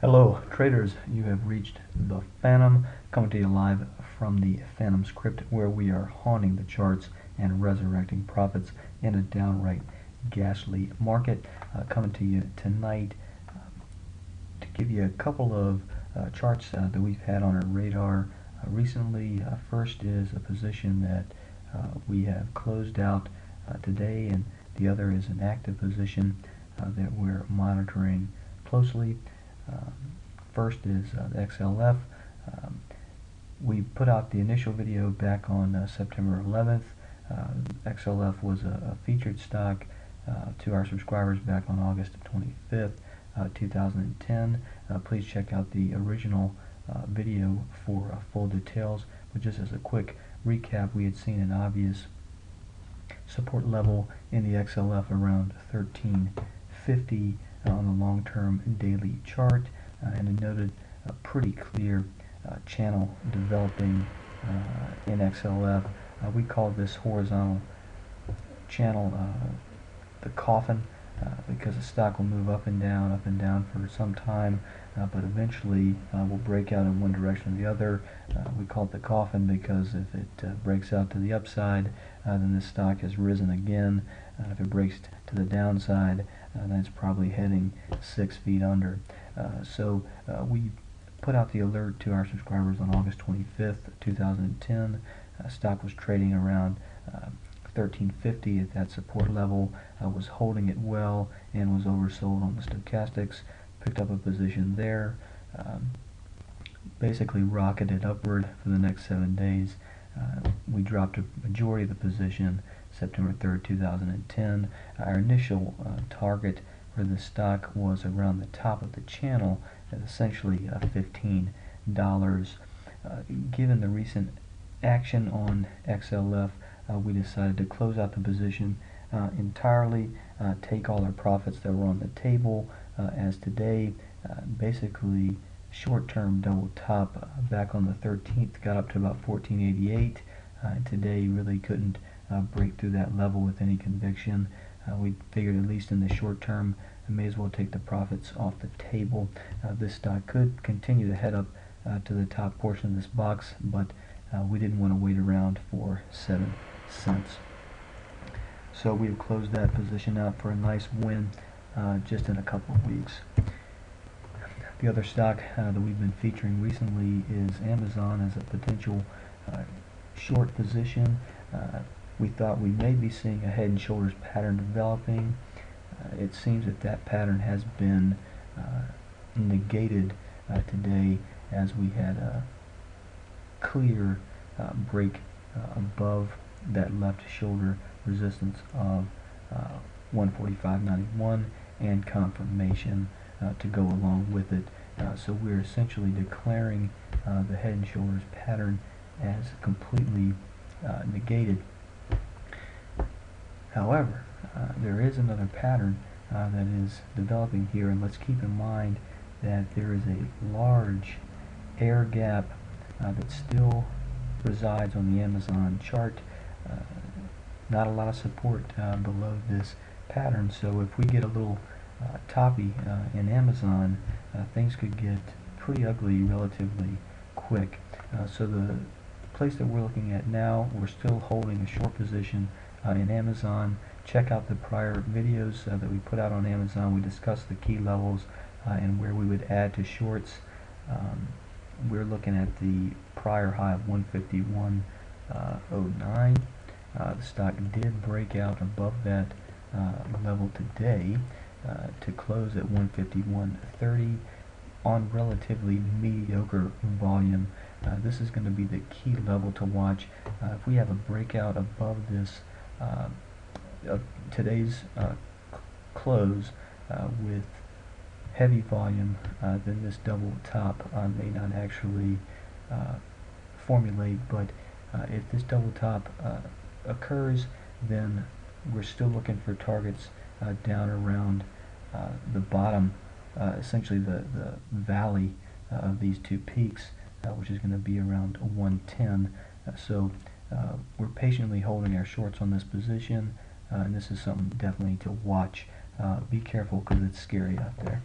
Hello traders, you have reached the Phantom, coming to you live from the Phantom script, where we are haunting the charts and resurrecting profits in a downright ghastly market. Coming to you tonight to give you a couple of charts that we've had on our radar recently. First is a position that we have closed out today, and the other is an active position that we're monitoring closely. First is the XLF. We put out the initial video back on September 11th. XLF was a featured stock to our subscribers back on August 25th, 2010. Please check out the original video for full details. But just as a quick recap, we had seen an obvious support level in the XLF around 1350 on the long-term daily chart, and it noted a pretty clear channel developing in XLF. We call this horizontal channel the coffin, because the stock will move up and down for some time, but eventually will break out in one direction or the other. We call it the coffin because if it breaks out to the upside, then this stock has risen again. If it breaks to the downside, then it's probably heading 6 feet under. So we put out the alert to our subscribers on August 25th, 2010. Stock was trading around 1350 at that support level, was holding it well and was oversold on the stochastics. Picked up a position there, basically rocketed upward for the next 7 days. We dropped a majority of the position September 3rd, 2010. Our initial target for the stock was around the top of the channel at essentially $15. Given the recent action on XLF, we decided to close out the position entirely, take all our profits that were on the table, as today basically short-term double top back on the 13th, got up to about 1488, and today really couldn't break through that level with any conviction. We figured at least in the short term, I may as well take the profits off the table. This stock could continue to head up to the top portion of this box, but we didn't want to wait around for 7 cents. So we've closed that position out for a nice win just in a couple of weeks. The other stock that we've been featuring recently is Amazon as a potential short position. We thought we may be seeing a head and shoulders pattern developing. It seems that that pattern has been negated today, as we had a clear break above that left shoulder resistance of 145.91 and confirmation to go along with it. So we're essentially declaring the head and shoulders pattern as completely negated. However, there is another pattern that is developing here, and let's keep in mind that there is a large air gap that still resides on the Amazon chart. Not a lot of support below this pattern, so if we get a little toppy in Amazon, things could get pretty ugly relatively quick. So the place that we're looking at now, we're still holding a short position in Amazon. Check out the prior videos that we put out on Amazon. We discussed the key levels and where we would add to shorts. We're looking at the prior high of 151.09. The stock did break out above that level today to close at 151.30 on relatively mediocre volume. This is going to be the key level to watch. If we have a breakout above this today's close with heavy volume, then this double top may not actually formulate, but if this double top occurs, then we're still looking for targets down around the bottom, essentially the valley of these two peaks, which is going to be around 110. So we're patiently holding our shorts on this position, and this is something definitely to watch. Be careful because it's scary out there.